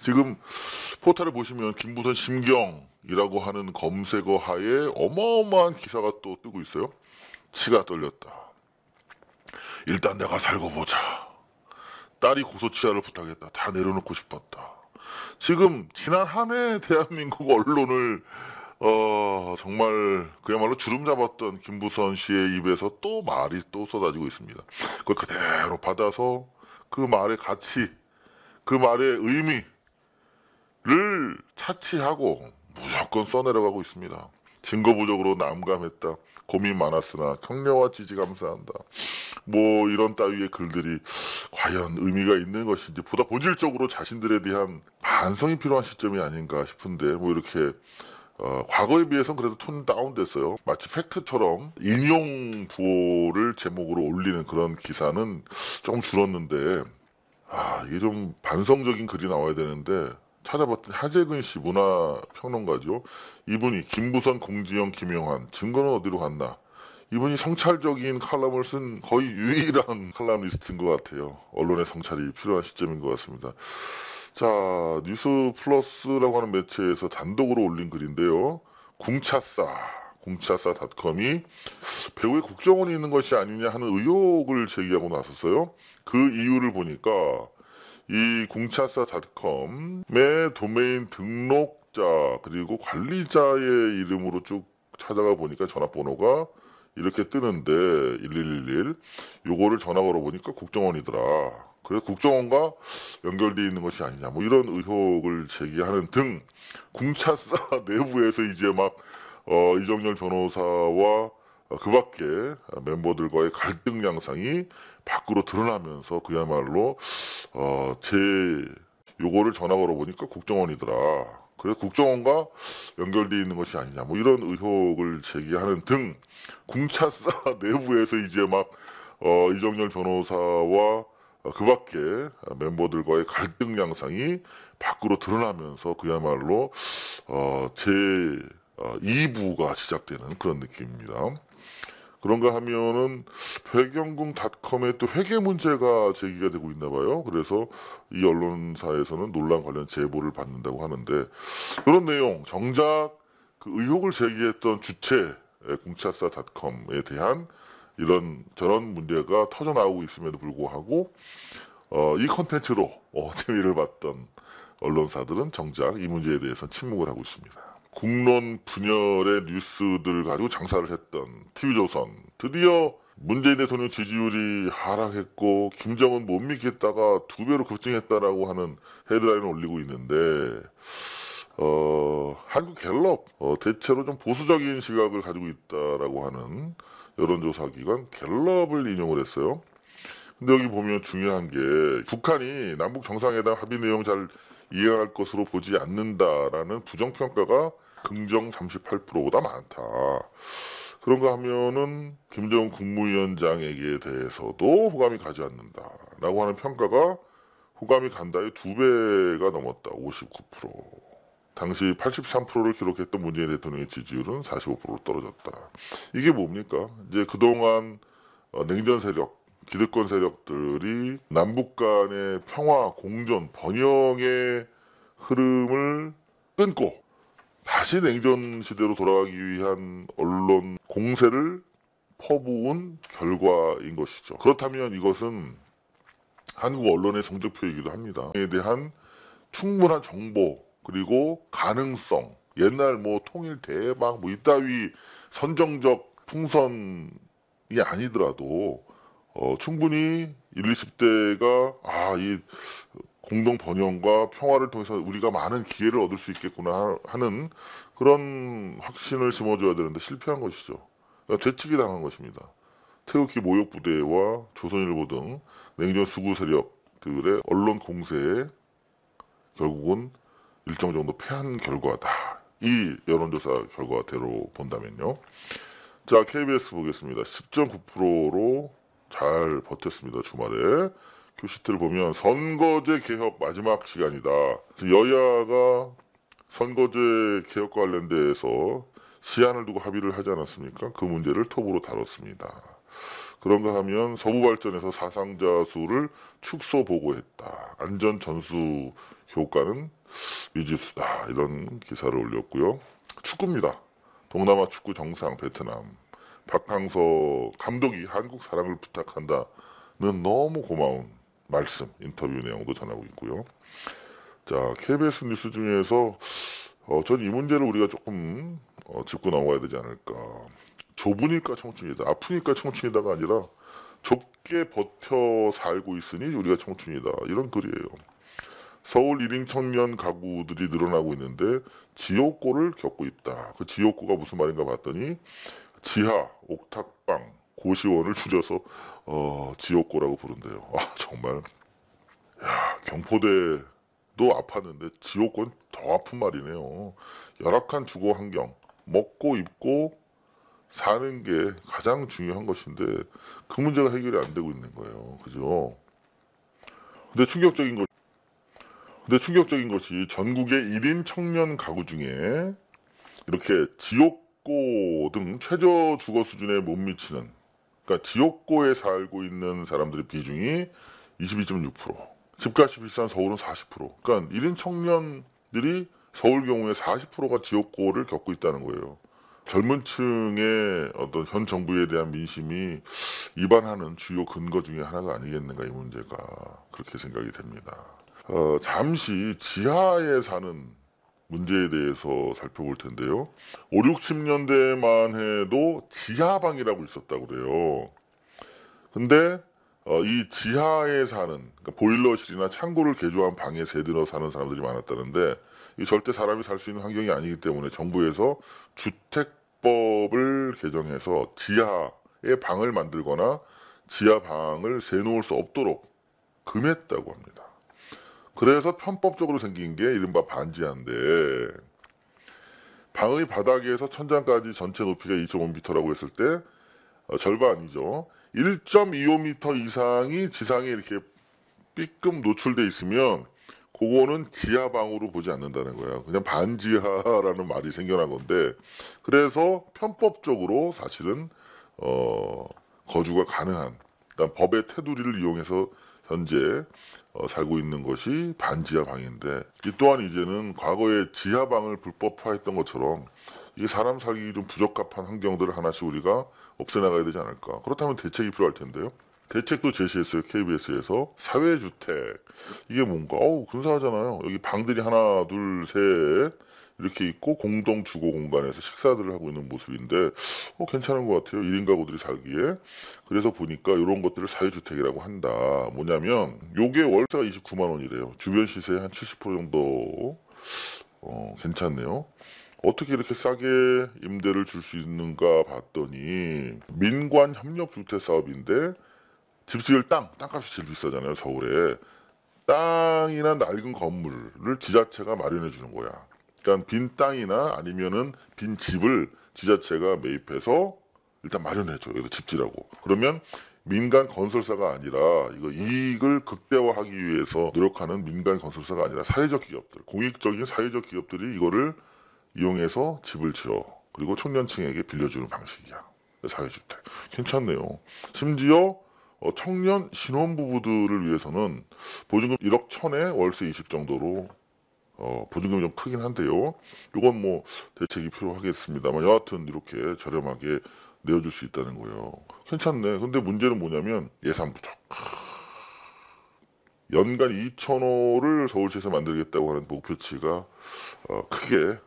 지금 포털을 보시면 김부선 심경이라고 하는 검색어 하에 어마어마한 기사가 또 뜨고 있어요. 치가 떨렸다. 일단 내가 살고 보자. 딸이 고소치하를 부탁했다. 다 내려놓고 싶었다. 지금 지난 한 해 대한민국 언론을 정말 그야말로 주름 잡았던 김부선 씨의 입에서 또 말이 또 쏟아지고 있습니다. 그걸 그대로 받아서 그 말의 가치, 그 말의 의미를 차치하고 무조건 써내려가고 있습니다. 증거 부족으로 난감했다. 고민 많았으나 격려와 지지 감사한다. 뭐 이런 따위의 글들이 과연 의미가 있는 것인지 보다 본질적으로 자신들에 대한 반성이 필요한 시점이 아닌가 싶은데 뭐 이렇게 과거에 비해서는 그래도 톤 다운됐어요. 마치 팩트처럼 인용 부호를 제목으로 올리는 그런 기사는 조금 줄었는데 이게 좀 반성적인 글이 나와야 되는데 찾아봤더니 하재근 씨 문화평론가죠. 이분이 김부선, 공지영, 김영환 증거는 어디로 갔나. 이분이 성찰적인 칼럼을 쓴 거의 유일한 칼럼니스트인 것 같아요. 언론의 성찰이 필요한 시점인 것 같습니다. 자, 뉴스 플러스라고 하는 매체에서 단독으로 올린 글인데요. 궁차싸.com이 배우의 국정원이 있는 것이 아니냐 하는 의혹을 제기하고 나섰어요. 그 이유를 보니까 이 궁차싸.com의 도메인 등록자 그리고 관리자의 이름으로 쭉 찾아가 보니까 전화번호가 이렇게 뜨는데 1111 요거를 전화 걸어보니까 국정원이더라. 그래서 국정원과 연결되어 있는 것이 아니냐 뭐 이런 의혹을 제기하는 등 궁차싸 내부에서 이제 막 이정열 변호사와 그 밖에 멤버들과의 갈등 양상이 밖으로 드러나면서 그야말로 제 요거를 전화 걸어보니까 국정원이더라. 그래서 국정원과 연결되어 있는 것이 아니냐 뭐 이런 의혹을 제기하는 등 궁차싸 내부에서 이제 막 이정열 변호사와 그 밖에 멤버들과의 갈등 양상이 밖으로 드러나면서 그야말로 제 2부가 시작되는 그런 느낌입니다. 그런가 하면은 회경궁닷컴에 또 회계 문제가 제기가 되고 있나 봐요. 그래서 이 언론사에서는 논란 관련 제보를 받는다고 하는데 이런 내용 정작 그 의혹을 제기했던 주체 궁차싸닷컴에 대한 이런 저런 문제가 터져 나오고 있음에도 불구하고 이 컨텐츠로 재미를 봤던 언론사들은 정작 이 문제에 대해서 침묵을 하고 있습니다. 국론 분열의 뉴스들 가지고 장사를 했던 TV조선 드디어 문재인 대통령 지지율이 하락했고 김정은 못 믿겠다가 2배로 급증했다라고 하는 헤드라인을 올리고 있는데 한국 갤럽 대체로 좀 보수적인 시각을 가지고 있다라고 하는 여론조사 기관 갤럽을 인용을 했어요. 근데 여기 보면 중요한 게 북한이 남북 정상회담 합의 내용 잘 이해할 것으로 보지 않는다라는 부정평가가 긍정 38%보다 많다. 그런가 하면은 김정은 국무위원장에게 대해서도 호감이 가지 않는다라고 하는 평가가 호감이 간다의 2배가 넘었다. 59%. 당시 83%를 기록했던 문재인 대통령의 지지율은 45%로 떨어졌다. 이게 뭡니까? 이제 그동안 냉전 세력, 기득권 세력들이 남북 간의 평화, 공존, 번영의 흐름을 끊고 다시 냉전 시대로 돌아가기 위한 언론 공세를 퍼부은 결과인 것이죠. 그렇다면 이것은 한국 언론의 성적표이기도 합니다. 에 대한 충분한 정보 그리고 가능성, 옛날 뭐 통일 대박 뭐 이따위 선정적 풍선이 아니더라도 충분히 20, 30대가 이 공동 번영과 평화를 통해서 우리가 많은 기회를 얻을 수 있겠구나 하는 그런 확신을 심어줘야 되는데 실패한 것이죠. 그러니까 되치기 당한 것입니다. 태극기 모욕 부대와 조선일보 등 냉전 수구 세력들의 언론 공세에 결국은 일정 정도 패한 결과다. 이 여론조사 결과대로 본다면요. 자, KBS 보겠습니다. 10.9%로 잘 버텼습니다. 주말에. 표시트를 보면 선거제 개혁 마지막 시간이다. 여야가 선거제 개혁과 관련돼서 시한을 두고 합의를 하지 않았습니까? 그 문제를 톱으로 다뤘습니다. 그런가 하면 서부발전에서 사상자 수를 축소 보고했다. 안전 전수 효과는 미지수다, 이런 기사를 올렸고요. 축구입니다. 동남아 축구 정상 베트남 박항서 감독이 한국 사랑을 부탁한다는 너무 고마운 말씀, 인터뷰 내용도 전하고 있고요. 자, KBS 뉴스 중에서 전 이 문제를 우리가 조금 짚고 넘어가야 되지 않을까. 좁으니까 청춘이다, 아프니까 청춘이다가 아니라 좁게 버텨 살고 있으니 우리가 청춘이다, 이런 글이에요. 서울 1인 청년 가구들이 늘어나고 있는데 지옥고를 겪고 있다. 그 지옥고가 무슨 말인가 봤더니 지하, 옥탑방, 고시원을 줄여서 지옥고라고 부른대요. 아, 정말. 야, 경포대도 아팠는데 지옥고는 더 아픈 말이네요. 열악한 주거 환경, 먹고 입고 사는 게 가장 중요한 것인데 그 문제가 해결이 안 되고 있는 거예요. 그죠? 근데 충격적인 것이 전국의 1인 청년 가구 중에 이렇게 지옥고 등 최저 주거 수준에 못 미치는, 그러니까 지옥고에 살고 있는 사람들의 비중이 22.6%, 집값이 비싼 서울은 40%, 그러니까 1인 청년들이 서울 경우에 40%가 지옥고를 겪고 있다는 거예요. 젊은 층의 어떤 현 정부에 대한 민심이 이반하는 주요 근거 중에 하나가 아니겠는가, 이 문제가. 그렇게 생각이 됩니다. 잠시 지하에 사는 문제에 대해서 살펴볼 텐데요. 5, 60년대만 해도 지하방이라고 있었다고 그래요. 근데 이 지하에 사는, 그러니까 보일러실이나 창고를 개조한 방에 새들어 사는 사람들이 많았다는데, 이 절대 사람이 살 수 있는 환경이 아니기 때문에 정부에서 주택법을 개정해서 지하에 방을 만들거나 지하방을 새놓을 수 없도록 금했다고 합니다. 그래서 편법적으로 생긴 게 이른바 반지하인데, 방의 바닥에서 천장까지 전체 높이가 2.5m라고 했을 때 절반이죠. 1.25m 이상이 지상에 이렇게 삐끔 노출돼 있으면 그거는 지하방으로 보지 않는다는 거예요. 그냥 반지하라는 말이 생겨난 건데, 그래서 편법적으로 사실은 거주가 가능한, 그러니까 법의 테두리를 이용해서 현재 살고 있는 것이 반지하 방인데, 이 또한 이제는 과거에 지하방을 불법화했던 것처럼 이게 사람 살기 좀 부적합한 환경들을 하나씩 우리가 없애나가야 되지 않을까. 그렇다면 대책이 필요할 텐데요. 대책도 제시했어요. KBS에서 사회주택. 이게 뭔가 근사하잖아요. 여기 방들이 하나 둘 셋 이렇게 있고 공동 주거 공간에서 식사들을 하고 있는 모습인데 괜찮은 것 같아요. 1인 가구들이 살기에. 그래서 보니까 이런 것들을 사회주택이라고 한다. 뭐냐면 요게 월세가 29만 원이래요. 주변 시세의 한 70% 정도. 괜찮네요. 어떻게 이렇게 싸게 임대를 줄 수 있는가 봤더니 민관 협력 주택 사업인데, 집 지을 땅값이 제일 비싸잖아요, 서울에. 땅이나 낡은 건물을 지자체가 마련해 주는 거야. 그러니까 빈 땅이나 아니면은 빈 집을 지자체가 매입해서 일단 마련해 줘요. 여기서 집 지라고. 그러면 민간 건설사가 아니라, 이거 이익을 극대화하기 위해서 노력하는 민간 건설사가 아니라 사회적 기업들, 공익적인 사회적 기업들이 이거를 이용해서 집을 지어 그리고 청년층에게 빌려주는 방식이야. 사회주택. 괜찮네요. 심지어 청년 신혼부부들을 위해서는 보증금 1억 1천에 월세 20 정도로, 보증금이 좀 크긴 한데요. 이건 뭐 대책이 필요하겠습니다만 여하튼 이렇게 저렴하게 내어줄 수 있다는 거예요. 괜찮네. 근데 문제는 뭐냐면 예산 부족. 연간 2천호를 서울시에서 만들겠다고 하는 목표치가 크게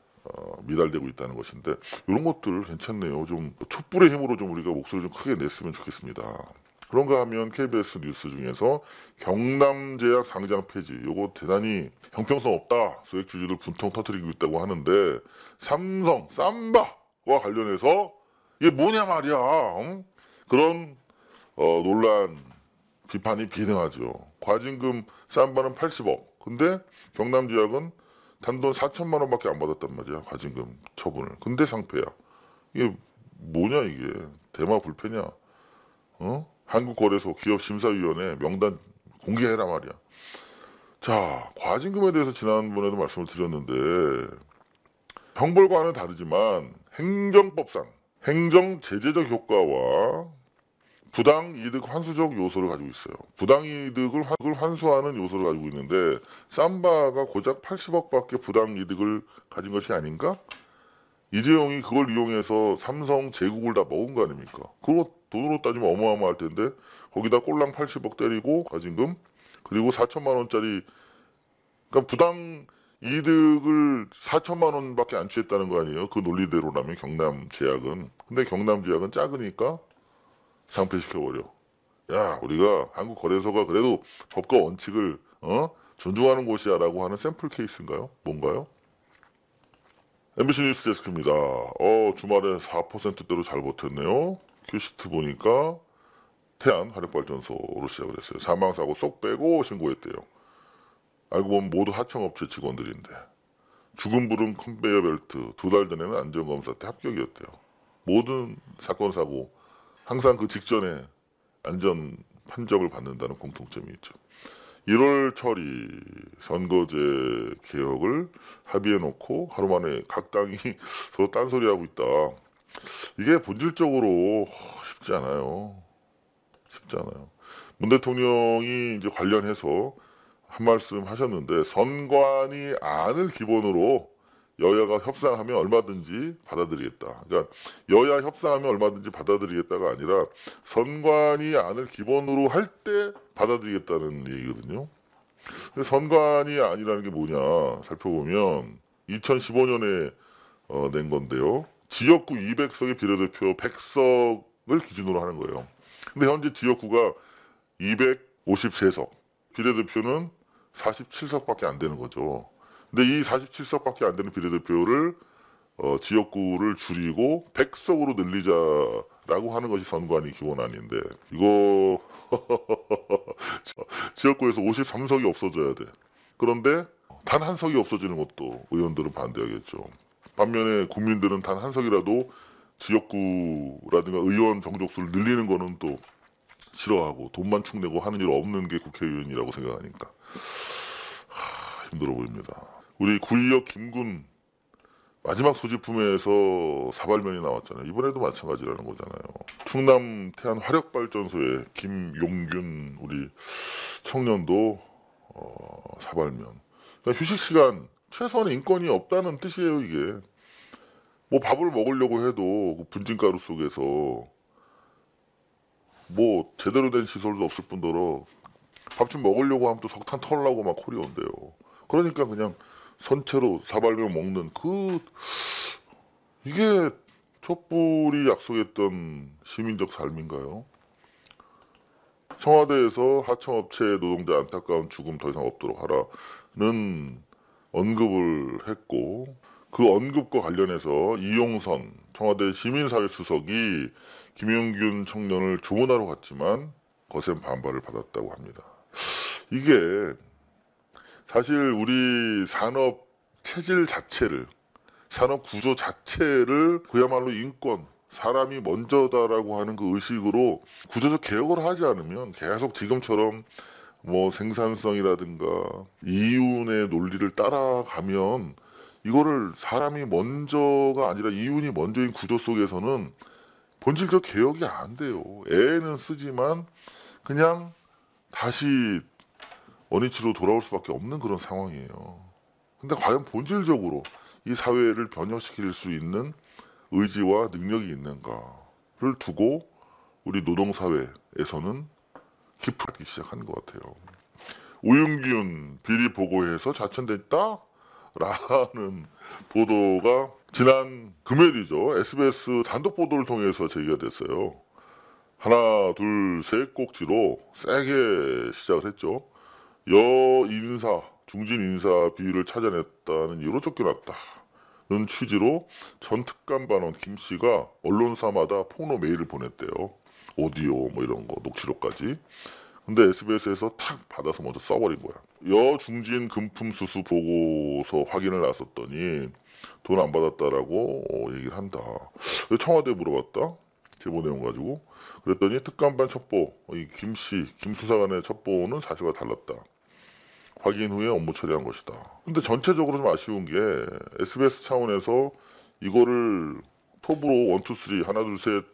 미달되고 있다는 것인데, 이런 것들 괜찮네요. 좀 촛불의 힘으로 좀 우리가 목소리 좀 크게 냈으면 좋겠습니다. 그런가 하면 KBS 뉴스 중에서 경남제약 상장 폐지, 요거 대단히 형평성 없다, 소액 주주들 분통 터뜨리고 있다고 하는데, 삼성 삼바와 관련해서 이게 뭐냐 말이야. 그런 논란 비판이 비등하죠. 과징금 삼바는 80억, 근데 경남제약은 단돈 4천만 원밖에 안 받았단 말이야, 과징금 처분을. 근데 상패야. 이게 뭐냐, 이게 대마 불패냐? 한국거래소 기업심사위원회 명단 공개해라 말이야. 자, 과징금에 대해서 지난번에도 말씀을 드렸는데, 형벌과는 다르지만 행정법상 행정 제재적 효과와 부당 이득 환수적 요소를 가지고 있어요. 부당 이득을 환수하는 요소를 가지고 있는데 삼바가 고작 80억밖에 부당 이득을 가진 것이 아닌가? 이재용이 그걸 이용해서 삼성 제국을 다 먹은 거 아닙니까? 그거 돈으로 따지면 어마어마할 텐데 거기다 꼴랑 80억 때리고 과징금 그리고 4천만 원짜리 그러니까 부당 이득을 4천만 원밖에 안 취했다는 거 아니에요? 그 논리대로라면 경남제약은. 근데 경남제약은 작으니까 상폐시켜버려. 야, 우리가 한국거래소가 그래도 법과 원칙을 존중하는 곳이야라고 하는 샘플 케이스인가요? 뭔가요? MBC 뉴스 데스크입니다. 주말에 4%대로 잘 버텼네요. 큐시트 보니까 태안 화력발전소로 시작을 했어요. 사망사고 쏙 빼고 신고했대요. 알고 보면 모두 하청업체 직원들인데 죽은 불은 컨베이어 벨트 2달 전에는 안전검사 때 합격이었대요. 모든 사건 사고 항상 그 직전에 안전 판정을 받는다는 공통점이 있죠. 1월 처리 선거제 개혁을 합의해놓고 하루 만에 각 당이 서로 딴소리하고 있다. 이게 본질적으로 쉽지 않아요. 쉽지 않아요. 문 대통령이 이제 관련해서 한 말씀 하셨는데 선관위 안을 기본으로 여야가 협상하면 얼마든지 받아들이겠다. 그러니까 여야 협상하면 얼마든지 받아들이겠다가 아니라 선관위 안을 기본으로 할 때 받아들이겠다는 얘기거든요. 근데 선관위 안이라는 게 뭐냐 살펴보면 2015년에 낸 건데요. 지역구 200석의 비례대표 100석을 기준으로 하는 거예요. 근데 현재 지역구가 253석, 비례대표는 47석밖에 안 되는 거죠. 근데 이 47석밖에 안 되는 비례대표를 지역구를 줄이고 100석으로 늘리자라고 하는 것이 선관위 기본안인데 이거 지역구에서 53석이 없어져야 돼. 그런데 단 한 석이 없어지는 것도 의원들은 반대하겠죠. 반면에 국민들은 단 한 석이라도 지역구라든가 의원 정족수를 늘리는 거는 또 싫어하고 돈만 축내고 하는 일 없는 게 국회의원이라고 생각하니까 힘들어 보입니다. 우리 구의역 김군 마지막 소지품에서 사발면이 나왔잖아요. 이번에도 마찬가지라는 거잖아요. 충남 태안 화력발전소의 김용균 우리 청년도 사발면. 그러니까 휴식 시간 최소한의 인권이 없다는 뜻이에요 이게. 뭐 밥을 먹으려고 해도 그 분진가루 속에서 뭐 제대로 된 시설도 없을 뿐더러 밥 좀 먹으려고 하면 또 석탄 털라고 막 콜이 온대요. 그러니까 그냥 선체로 사발면 먹는 이게 촛불이 약속했던 시민적 삶인가요? 청와대에서 하청업체 노동자 안타까운 죽음 더 이상 없도록 하라는 언급을 했고 그 언급과 관련해서 이용선 청와대 시민사회 수석이 김용균 청년을 조문하러 갔지만 거센 반발을 받았다고 합니다. 이게 사실 우리 산업 체질 자체를 산업 구조 자체를 그야말로 인권 사람이 먼저다라고 하는 그 의식으로 구조적 개혁을 하지 않으면 계속 지금처럼 뭐 생산성이라든가 이윤의 논리를 따라가면 이거를 사람이 먼저가 아니라 이윤이 먼저인 구조 속에서는 본질적 개혁이 안 돼요. 애는 쓰지만 그냥 다시 원위치로 돌아올 수밖에 없는 그런 상황이에요. 근데 과연 본질적으로 이 사회를 변혁시킬 수 있는 의지와 능력이 있는가를 두고 우리 노동사회에서는 기프하기 시작한 것 같아요. 우윤균 비리 보고에서 좌천됐다? 라는 보도가 지난 금요일이죠. SBS 단독 보도를 통해서 제기가 됐어요. 하나, 둘, 셋 꼭지로 세게 시작을 했죠. 여인사, 중진 인사 비위를 찾아냈다는 이유로 쫓겨났다는 취지로 전 특감반원 김 씨가 언론사마다 폭로 메일을 보냈대요. 오디오 뭐 이런 거 녹취록까지. 근데 SBS에서 탁 받아서 먼저 써버린 거야. 여중진 금품 수수 보고서 확인을 나섰더니 돈 안 받았다라고 얘기를 한다. 청와대에 물어봤다. 제보 내용 가지고. 그랬더니 특감반 첩보, 이 김 수사관의 첩보는 사실과 달랐다. 확인 후에 업무 처리한 것이다. 근데 전체적으로 좀 아쉬운 게 SBS 차원에서 이거를 톱으로 1, 2, 3 하나 둘 셋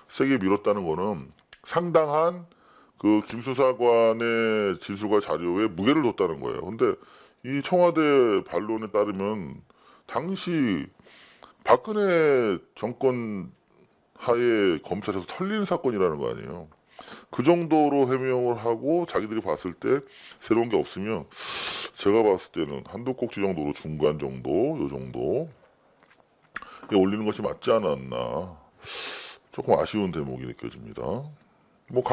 세게 밀었다는 거는 상당한 그 김 수사관의 진술과 자료에 무게를 뒀다는 거예요. 근데 이 청와대 반론에 따르면 당시 박근혜 정권 하에 검찰에서 털린 사건이라는 거 아니에요. 그 정도로 해명을 하고 자기들이 봤을 때 새로운 게 없으면 제가 봤을 때는 한두 꼭지 정도로 중간 정도, 요 정도 올리는 것이 맞지 않았나. 조금 아쉬운 대목이 느껴집니다. 뭐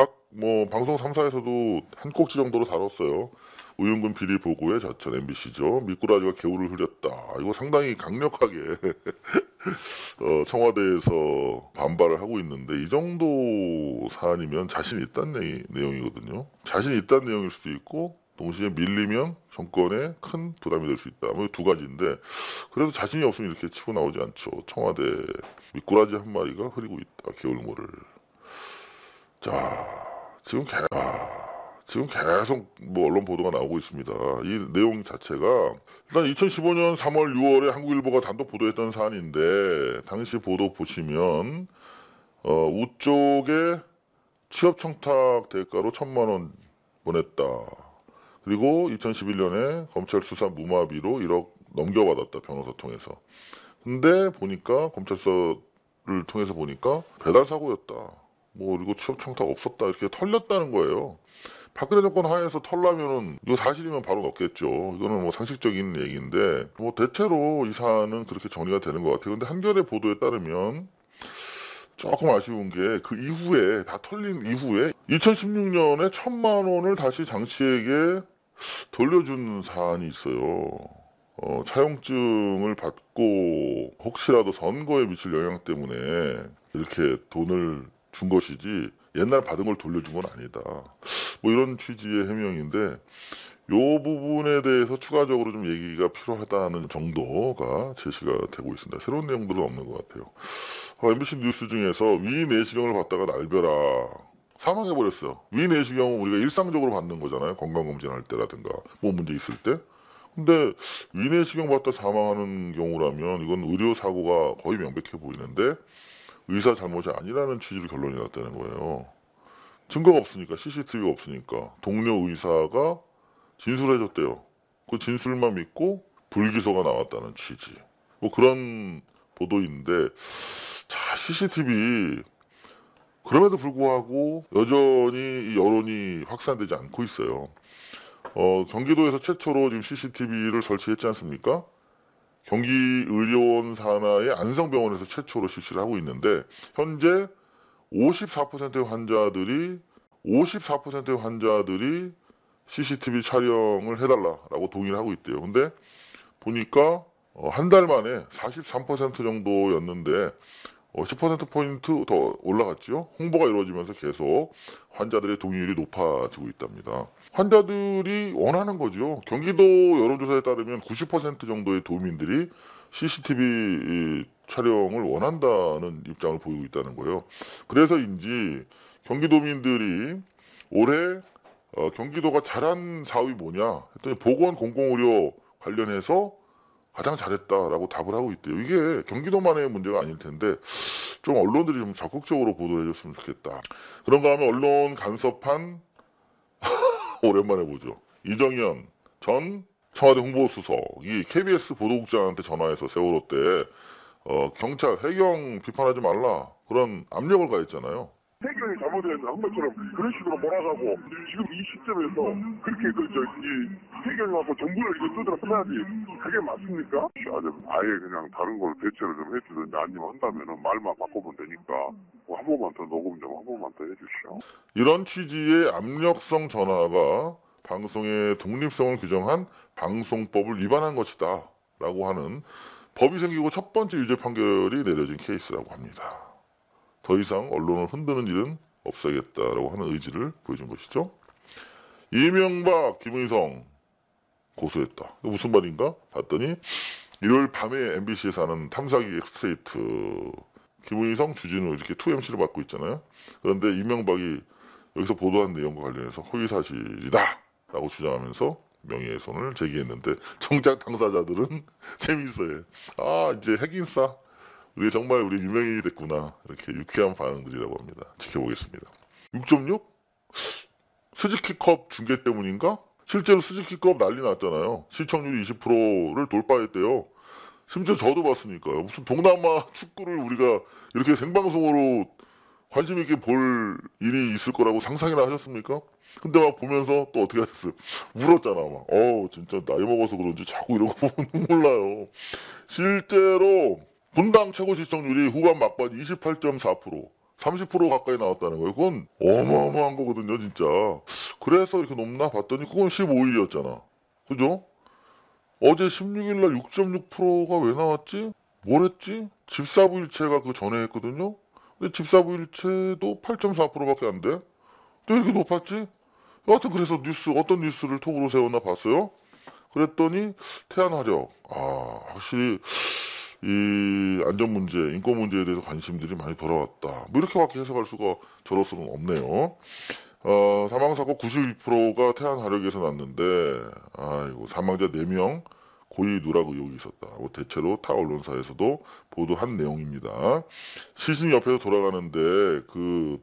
방송 3사에서도 한 꼭지 정도로 다뤘어요. 우윤근 비리 보고의 자천 MBC죠. 미꾸라지가 개울을 흐렸다. 이거 상당히 강력하게 청와대에서 반발을 하고 있는데 이 정도 사안이면 자신 있다는 내용이거든요. 자신 있다는 내용일 수도 있고 동시에 밀리면 정권에 큰 부담이 될 수 있다. 뭐 두 가지인데 그래도 자신이 없으면 이렇게 치고 나오지 않죠. 청와대 미꾸라지 한 마리가 흐리고 있다. 개울물을. 자, 지금 계속 뭐 언론 보도가 나오고 있습니다. 이 내용 자체가 일단 2015년 3월 6월에 한국일보가 단독 보도했던 사안인데 당시 보도 보시면 우쪽에 취업 청탁 대가로 1,000만 원 보냈다. 그리고 2011년에 검찰 수사 무마비로 1억 넘겨받았다. 변호사 통해서. 근데 보니까 검찰서를 통해서 보니까 배달 사고였다. 뭐 그리고 취업 청탁 없었다. 이렇게 털렸다는 거예요. 박근혜 정권 하에서 털라면은 이거 사실이면 바로 넣겠죠. 이거는 뭐 상식적인 얘기인데 뭐 대체로 이 사안은 그렇게 정리가 되는 것 같아요. 근데 한겨레 보도에 따르면 조금 아쉬운 게 그 이후에 다 털린 이후에 2016년에 1,000만 원을 다시 장 씨에게 돌려준 사안이 있어요. 차용증을 받고 혹시라도 선거에 미칠 영향 때문에 이렇게 돈을 준 것이지 옛날 받은 걸 돌려준 건 아니다. 뭐 이런 취지의 해명인데 요 부분에 대해서 추가적으로 좀 얘기가 필요하다는 정도가 제시가 되고 있습니다. 새로운 내용들은 없는 것 같아요. MBC 뉴스 중에서 위 내시경을 받다가 날벼락 사망해버렸어요. 위 내시경은 우리가 일상적으로 받는 거잖아요. 건강검진 할 때라든가 뭐 문제 있을 때. 근데 위 내시경 받다 사망하는 경우라면 이건 의료사고가 거의 명백해 보이는데 의사 잘못이 아니라는 취지로 결론이 났다는 거예요. 증거가 없으니까 CCTV가 없으니까 동료 의사가 진술해줬대요. 그 진술만 믿고 불기소가 나왔다는 취지. 뭐 그런 보도인데 자 CCTV 그럼에도 불구하고 여전히 이 여론이 확산되지 않고 있어요. 경기도에서 최초로 지금 CCTV를 설치했지 않습니까? 경기의료원 산하의 안성병원에서 최초로 실시를 하고 있는데 현재 54%의 환자들이 CCTV 촬영을 해달라라고 동의를 하고 있대요. 근데 보니까 한 달 만에 43% 정도였는데 10%포인트 더 올라갔죠. 홍보가 이루어지면서 계속 환자들의 동의율이 높아지고 있답니다. 환자들이 원하는 거죠. 경기도 여론조사에 따르면 90% 정도의 도민들이 CCTV 촬영을 원한다는 입장을 보이고 있다는 거예요. 그래서인지 경기도민들이 올해 경기도가 잘한 사업이 뭐냐 했더니 보건 공공의료 관련해서 가장 잘했다라고 답을 하고 있대요. 이게 경기도만의 문제가 아닐 텐데 좀 언론들이 좀 적극적으로 보도해 줬으면 좋겠다. 그런가 하면 언론 간섭한 오랜만에 보죠. 이정현 전 청와대 홍보수석이 KBS 보도국장한테 전화해서 세월호 때 경찰 해경 비판하지 말라 그런 압력을 가했잖아요. 해경이 잘못했는데 한 것처럼 그런 식으로 몰아가고 지금 이 시점에서 그렇게 이 해경하고 정부를 이거 두드려 써야지 그게 맞습니까? 아예 그냥 다른 걸 대체를 좀 해주든지 아니면 한다면은 말만 바꿔보면 되니까 뭐 한 번만 더 녹음 좀 한 번만 더 해주시오. 이런 취지의 압력성 전화가 방송의 독립성을 규정한 방송법을 위반한 것이다 라고 하는 법이 생기고 첫 번째 유죄 판결이 내려진 케이스라고 합니다. 더 이상 언론을 흔드는 일은 없어야겠다라고 하는 의지를 보여준 것이죠. 이명박, 김의성 고소했다. 이거 무슨 말인가? 봤더니 일요일 밤에 MBC에서 하는 탐사기 엑스트레이트 김의성, 주진우 이렇게 2MC를 맡고 있잖아요. 그런데 이명박이 여기서 보도한 내용과 관련해서 허위사실이다 라고 주장하면서 명예훼손을 제기했는데 정작 당사자들은 재미있어요. 아 이제 핵인싸 우리 정말 우리 유명인이 됐구나 이렇게 유쾌한 반응들이라고 합니다. 지켜보겠습니다. 6.6? 스즈키컵 중계 때문인가? 실제로 스즈키컵 난리 났잖아요. 시청률이 20%를 돌파했대요. 심지어 저도 봤으니까요. 무슨 동남아 축구를 우리가 이렇게 생방송으로 관심 있게 볼 일이 있을 거라고 상상이나 하셨습니까? 근데 막 보면서 또 어떻게 하셨어요? 울었잖아, 막. 진짜 나이 먹어서 그런지 자꾸 이런 거 보면 눈물 나요. 실제로 분당 최고 시청률이 후반 막바지 28.4%, 30% 가까이 나왔다는 거예요. 그건 어마어마한 거거든요, 진짜. 그래서 이렇게 높나 봤더니 그건 15일이었잖아. 그죠? 어제 16일 날 6.6%가 왜 나왔지? 뭘 했지? 집사부일체가 그 전에 했거든요? 근데 집사부일체도 8.4%밖에 안 돼? 또 이렇게 높았지? 여하튼 그래서 어떤 뉴스를 톡으로 세웠나 봤어요? 그랬더니 태안화력. 확실히 이 안전 문제, 인권 문제에 대해서 관심들이 많이 돌아왔다. 뭐 이렇게밖에 해석할 수가 저로서는 없네요. 사망사고 92%가 태안화력에서 났는데, 아이고, 사망자 4명, 고의 누락 의혹이 있었다. 대체로 타 언론사에서도 보도한 내용입니다. 시신 옆에서 돌아가는데 그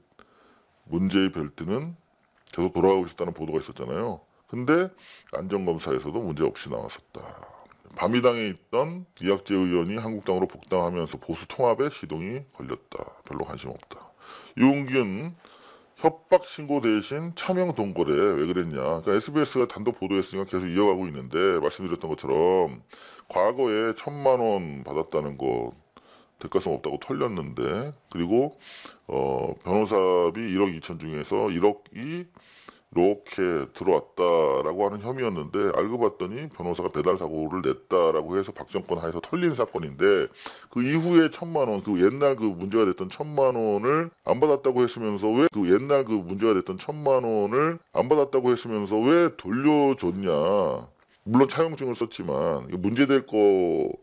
문제의 벨트는 계속 돌아가고 있었다는 보도가 있었잖아요. 근데 안전검사에서도 문제 없이 나왔었다. 밤이당에 있던 이학재 의원이 한국당으로 복당하면서 보수 통합에 시동이 걸렸다. 별로 관심 없다. 유은균 협박 신고 대신 차명 동거래 왜 그랬냐. 그러니까 SBS가 단독 보도했으니까 계속 이어가고 있는데 말씀드렸던 것처럼 과거에 1,000만 원 받았다는 거 대가성 없다고 털렸는데 그리고 변호사비 1억 2천 중에서 1억이 이렇게 들어왔다라고 하는 혐의였는데 알고 봤더니 변호사가 배달 사고를 냈다라고 해서 박정권 하에서 털린 사건인데 그 이후에 1,000만 원, 그 옛날 그 문제가 됐던 1,000만 원을 안 받았다고 했으면서 왜 그 옛날 그 문제가 됐던 1,000만 원을 안 받았다고 했으면서 왜 돌려줬냐. 물론 차용증을 썼지만 문제될 것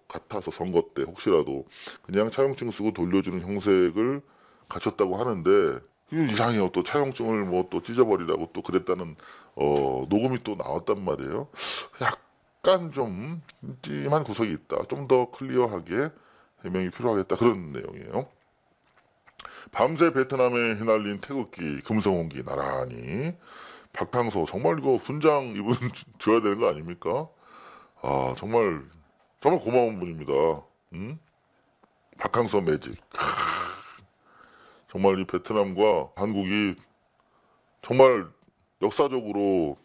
같아서 선거 때 혹시라도 그냥 차용증 쓰고 돌려주는 형식을 갖췄다고 하는데 이상해요. 또 차용증을 뭐 또 찢어버리라고 또 그랬다는 녹음이 또 나왔단 말이에요. 약간 좀 찜한 구석이 있다. 좀 더 클리어하게 해명이 필요하겠다. 그런 내용이에요. 밤새 베트남에 휘날린 태극기, 금성홍기 나란히 박항서 정말 이거 훈장 이분 줘야 되는 거 아닙니까? 정말 고마운 분입니다. 박항서 매직. 정말 이 베트남과 한국이 정말 역사적으로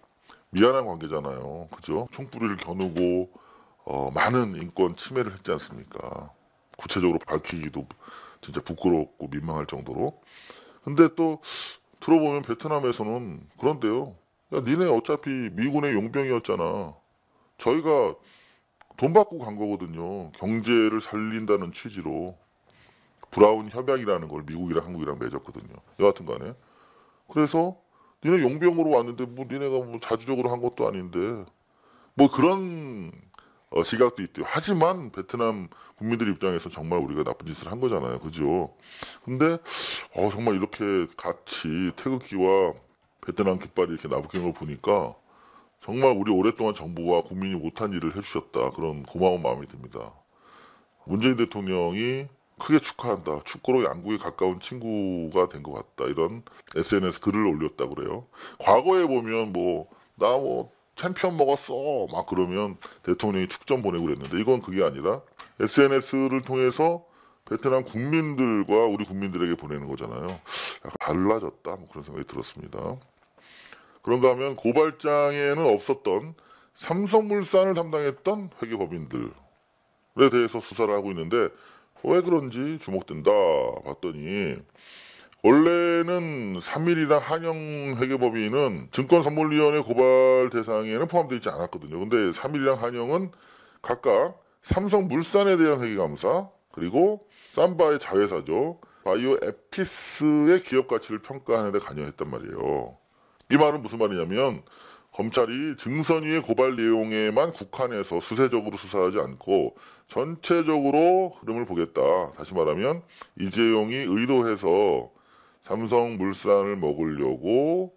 미안한 관계잖아요. 그죠? 총뿌리를 겨누고 많은 인권 침해를 했지 않습니까? 구체적으로 밝히기도 진짜 부끄럽고 민망할 정도로. 근데 또 들어보면 베트남에서는 그런데요. 야, 니네 어차피 미군의 용병이었잖아. 저희가 돈 받고 간 거거든요. 경제를 살린다는 취지로. 브라운 협약이라는 걸 미국이랑 한국이랑 맺었거든요. 여하튼 간에. 그래서 니네 용병으로 왔는데 뭐 니네가 뭐 자주적으로 한 것도 아닌데 뭐 그런 시각도 있대요. 하지만 베트남 국민들 입장에서 정말 우리가 나쁜 짓을 한 거잖아요. 그죠? 근데 정말 이렇게 같이 태극기와 베트남 깃발이 이렇게 나부끼는 걸 보니까 정말 우리 오랫동안 정부와 국민이 못한 일을 해주셨다. 그런 고마운 마음이 듭니다. 문재인 대통령이 크게 축하한다. 축구로 양국에 가까운 친구가 된 것 같다. 이런 SNS 글을 올렸다 그래요. 과거에 보면 나 챔피언 먹었어 막 그러면 대통령이 축전 보내고 그랬는데 이건 그게 아니라 SNS를 통해서 베트남 국민들과 우리 국민들에게 보내는 거잖아요. 약간 달라졌다 뭐 그런 생각이 들었습니다. 그런가 하면 고발장에는 없었던 삼성물산을 담당했던 회계법인들에 대해서 수사를 하고 있는데 왜 그런지 주목된다 봤더니 원래는 삼일이랑 한영회계법인은 증권선물위원회 고발 대상에는 포함되어 있지 않았거든요. 근데 삼일이랑 한영은 각각 삼성물산에 대한 회계감사 그리고 삼바의 자회사죠. 바이오 에피스의 기업 가치를 평가하는 데 관여했단 말이에요. 이 말은 무슨 말이냐면 검찰이 증선위의 고발 내용에만 국한해서 수세적으로 수사하지 않고 전체적으로 흐름을 보겠다. 다시 말하면 이재용이 의도해서 삼성물산을 먹으려고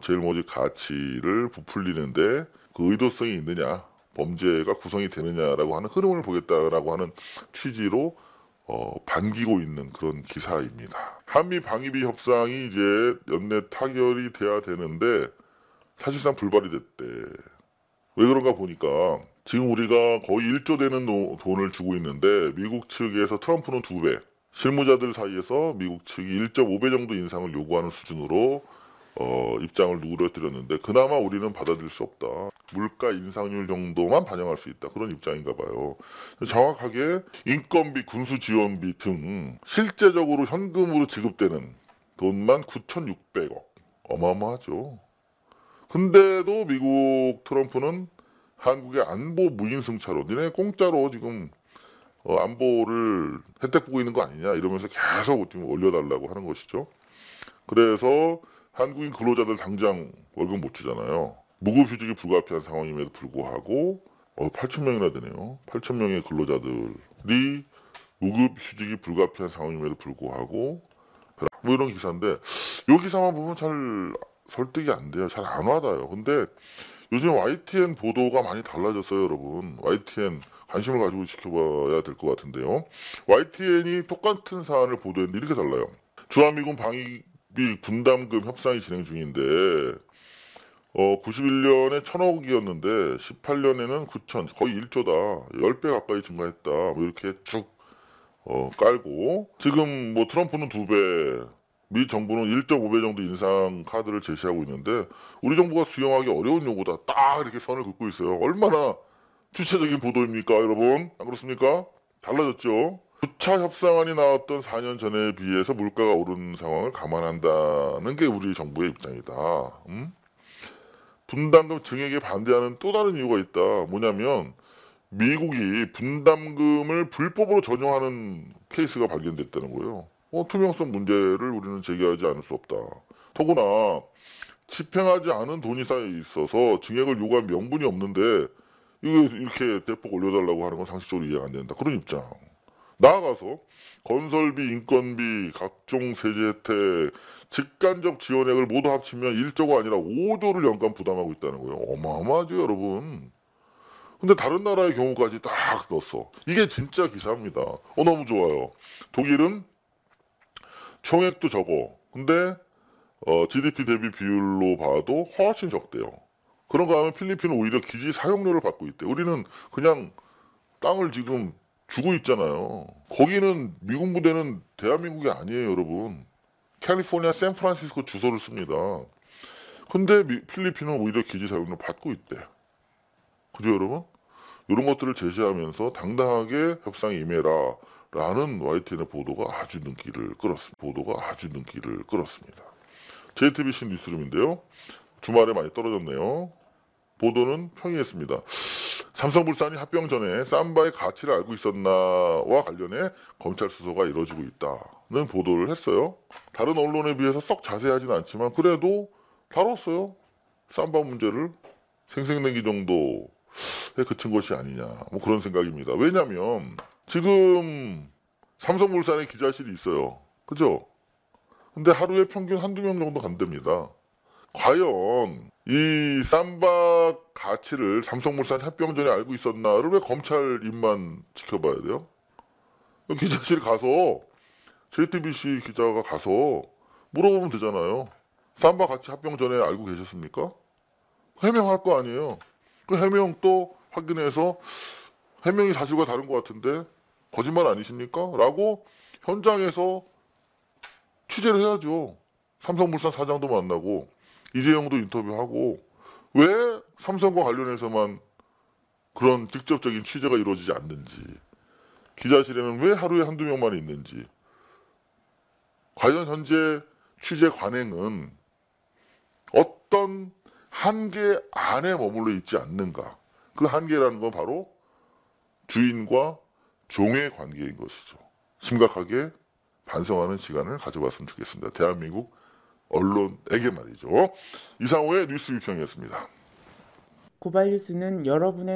제일모직 가치를 부풀리는데 그 의도성이 있느냐 범죄가 구성이 되느냐라고 하는 흐름을 보겠다라고 하는 취지로 반기고 있는 그런 기사입니다. 한미 방위비 협상이 이제 연내 타결이 돼야 되는데 사실상 불발이 됐대. 왜 그런가 보니까 지금 우리가 거의 1조 되는 돈을 주고 있는데 미국 측에서 트럼프는 2배, 실무자들 사이에서 미국 측이 1.5배 정도 인상을 요구하는 수준으로 입장을 누그러뜨렸는데 그나마 우리는 받아들일 수 없다. 물가 인상률 정도만 반영할 수 있다. 그런 입장인가 봐요. 정확하게 인건비, 군수 지원비 등 실제적으로 현금으로 지급되는 돈만 9,600억. 어마어마하죠. 근데도 미국 트럼프는 한국의 안보 무인승차로 니네 공짜로 지금 안보를 혜택 보고 있는 거 아니냐 이러면서 계속 지금 올려달라고 하는 것이죠. 그래서 한국인 근로자들 당장 월급 못 주잖아요. 무급휴직이 불가피한 상황임에도 불구하고 8,000명이나 되네요. 8,000명의 근로자들이 무급휴직이 불가피한 상황임에도 불구하고 뭐 이런 기사인데 이 기사만 보면 잘 설득이 안 돼요. 잘 안 와닿아요. 근데 요즘 YTN 보도가 많이 달라졌어요, 여러분. YTN 관심을 가지고 지켜봐야 될 것 같은데요. YTN이 똑같은 사안을 보도했는데 이렇게 달라요. 주한미군 방위비 분담금 협상이 진행 중인데 91년에 1,000억이었는데 18년에는 9천, 거의 1조다. 10배 가까이 증가했다. 뭐 이렇게 쭉 깔고 지금 뭐 트럼프는 2배, 미 정부는 1.5배 정도 인상 카드를 제시하고 있는데 우리 정부가 수용하기 어려운 요구다. 딱 이렇게 선을 긋고 있어요. 얼마나 주체적인 보도입니까, 여러분? 안 그렇습니까? 달라졌죠. 9차 협상안이 나왔던 4년 전에 비해서 물가가 오른 상황을 감안한다는 게 우리 정부의 입장이다. 분담금 증액에 반대하는 또 다른 이유가 있다. 뭐냐면 미국이 분담금을 불법으로 전용하는 케이스가 발견됐다는 거예요. 투명성 문제를 우리는 제기하지 않을 수 없다. 더구나 집행하지 않은 돈이 쌓여 있어서 증액을 요구한 명분이 없는데 이거 이렇게 대폭 올려달라고 하는 건 상식적으로 이해가 안 된다. 그런 입장. 나아가서 건설비, 인건비, 각종 세제 혜택, 직간접 지원액을 모두 합치면 1조가 아니라 5조를 연간 부담하고 있다는 거예요. 어마어마하죠, 여러분. 근데 다른 나라의 경우까지 딱 넣었어. 이게 진짜 기사입니다. 너무 좋아요. 독일은 총액도 적어. 근데 GDP 대비 비율로 봐도 훨씬 적대요. 그런가 하면 필리핀은 오히려 기지 사용료를 받고 있대. 우리는 그냥 땅을 지금 주고 있잖아요. 거기는 미국 부대는 대한민국이 아니에요, 여러분. 캘리포니아 샌프란시스코 주소를 씁니다. 근데 필리핀은 오히려 기지 사용료 받고 있대. 그죠, 여러분? 이런 것들을 제시하면서 당당하게 협상에 임해라 라는 YTN의 보도가 아주 눈길을 끌었습니다. JTBC 뉴스룸인데요. 주말에 많이 떨어졌네요. 보도는 평이했습니다. 삼성물산이 합병 전에 삼바의 가치를 알고 있었나와 관련해 검찰 수사가 이루어지고 있다는 보도를 했어요. 다른 언론에 비해서 썩 자세하진 않지만 그래도 다뤘어요. 삼바 문제를 생색내기 정도에 그친 것이 아니냐 뭐 그런 생각입니다. 왜냐하면 지금 삼성물산에 기자실이 있어요. 그죠? 근데 하루에 평균 한두 명 정도 간답니다. 과연 이 삼바 가치를 삼성물산 합병 전에 알고 있었나를 왜 검찰 입만 지켜봐야 돼요? 기자실 가서 JTBC 기자가 가서 물어보면 되잖아요. 삼바 가치 합병 전에 알고 계셨습니까? 해명할 거 아니에요. 그 해명 또 확인해서 해명이 사실과 다른 것 같은데 거짓말 아니십니까? 라고 현장에서 취재를 해야죠. 삼성물산 사장도 만나고 이재용도 인터뷰하고 왜 삼성과 관련해서만 그런 직접적인 취재가 이루어지지 않는지 기자실에는 왜 하루에 한두 명만 있는지 과연 현재 취재 관행은 어떤 한계 안에 머물러 있지 않는가 그 한계라는 건 바로 주인과 종의 관계인 것이죠. 심각하게 반성하는 시간을 가져봤으면 좋겠습니다. 대한민국 언론에게 말이죠. 이상호의 뉴스 비평이었습니다. 고발뉴스는 여러분의